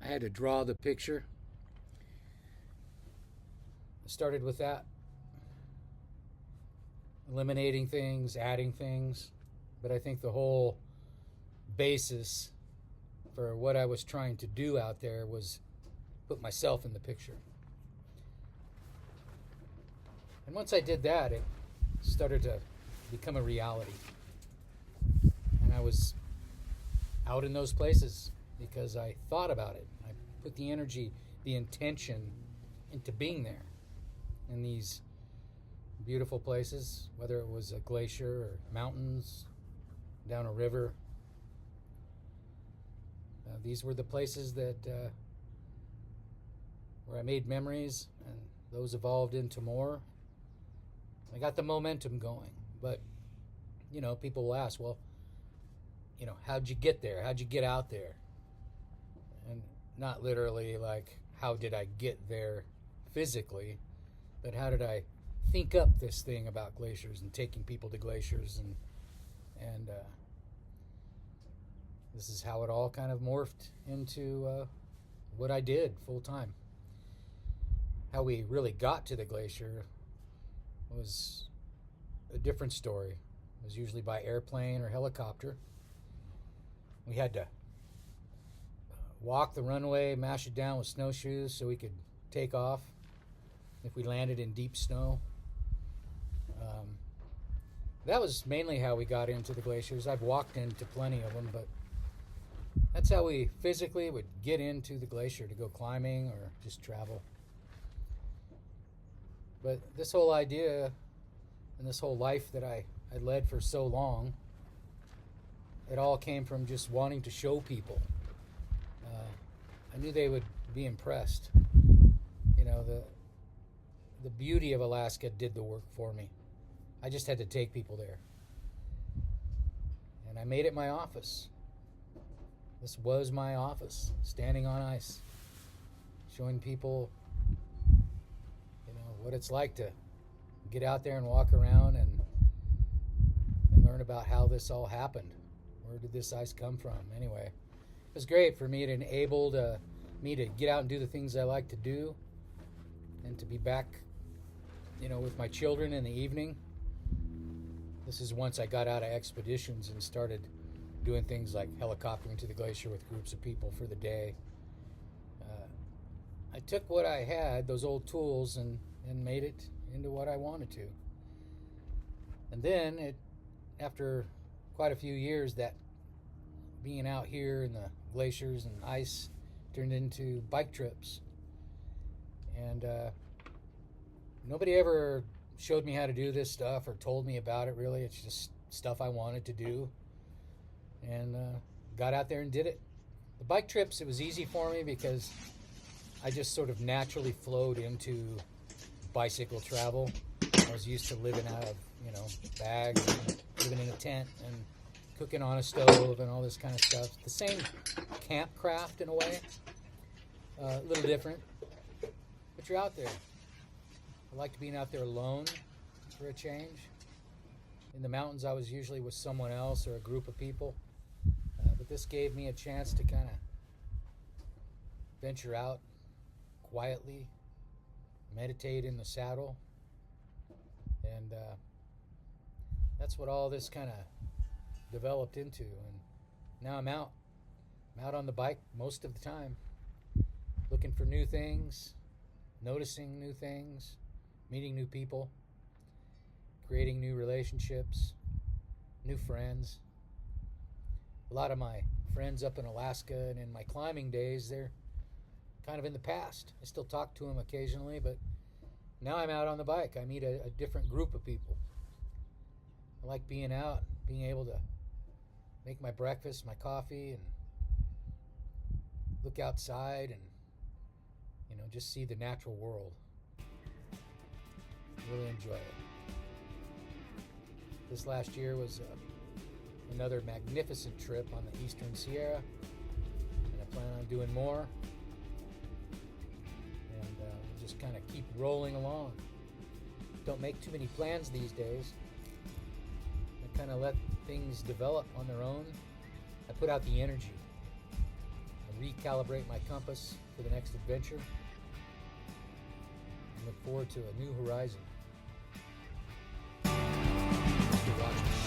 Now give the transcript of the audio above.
I had to draw the picture. I started with that, eliminating things, adding things, but I think the whole basis for what I was trying to do out there was put myself in the picture. And once I did that, it started to become a reality. And I was out in those places because I thought about it. I put the energy, the intention into being there in these beautiful places, whether it was a glacier or mountains, down a river. These were the places that where I made memories, and those evolved into more. I got the momentum going, but people will ask, well, how'd you get there? How'd you get out there? And not literally like, how did I get there physically, but how did I think up this thing about glaciers and taking people to glaciers, and this is how it all kind of morphed into what I did full time. How we really got to the glacier was a different story. It was usually by airplane or helicopter. We had to walk the runway, mash it down with snowshoes so we could take off if we landed in deep snow. That was mainly how we got into the glaciers. I've walked into plenty of them, but that's how we physically would get into the glacier to go climbing or just travel. But this whole idea and this whole life that I led for so long, it all came from just wanting to show people. I knew they would be impressed. The beauty of Alaska did the work for me. I just had to take people there. And I made it my office. This was my office, standing on ice, showing people, what it's like to get out there and walk around and learn about how this all happened. Where did this ice come from? Anyway, it was great for me. It enabled me to get out and do the things I like to do, and to be back, with my children in the evening. This is once I got out of expeditions and started doing things like helicoptering to the glacier with groups of people for the day. I took what I had, those old tools, and made it into what I wanted to. And then, after quite a few years, that being out here in the glaciers and ice turned into bike trips. And nobody ever showed me how to do this stuff or told me about it, really. It's just stuff I wanted to do. And got out there and did it. The bike trips, it was easy for me because I just sort of naturally flowed into bicycle travel. I was used to living out of, bags, and living in a tent and cooking on a stove and all this kind of stuff. The same camp craft in a way, a little different, but you're out there. I liked being out there alone for a change. In the mountains, I was usually with someone else or a group of people, but this gave me a chance to kind of venture out quietly, meditate in the saddle, and that's what all this kind of developed into. And now I'm out on the bike most of the time, looking for new things, noticing new things, meeting new people, creating new relationships, new friends. A lot of my friends up in Alaska and in my climbing days, they're kind of in the past. I still talk to them occasionally, but now I'm out on the bike. I meet a different group of people. I like being out, being able to make my breakfast, my coffee, and look outside and, just see the natural world. Really enjoy it. This last year was another magnificent trip on the Eastern Sierra, and I plan on doing more. And we'll just kind of keep rolling along. Don't make too many plans these days. Kind of let things develop on their own. I put out the energy, the recalibrate my compass for the next adventure. I look forward to a new horizon. Thanks for watching.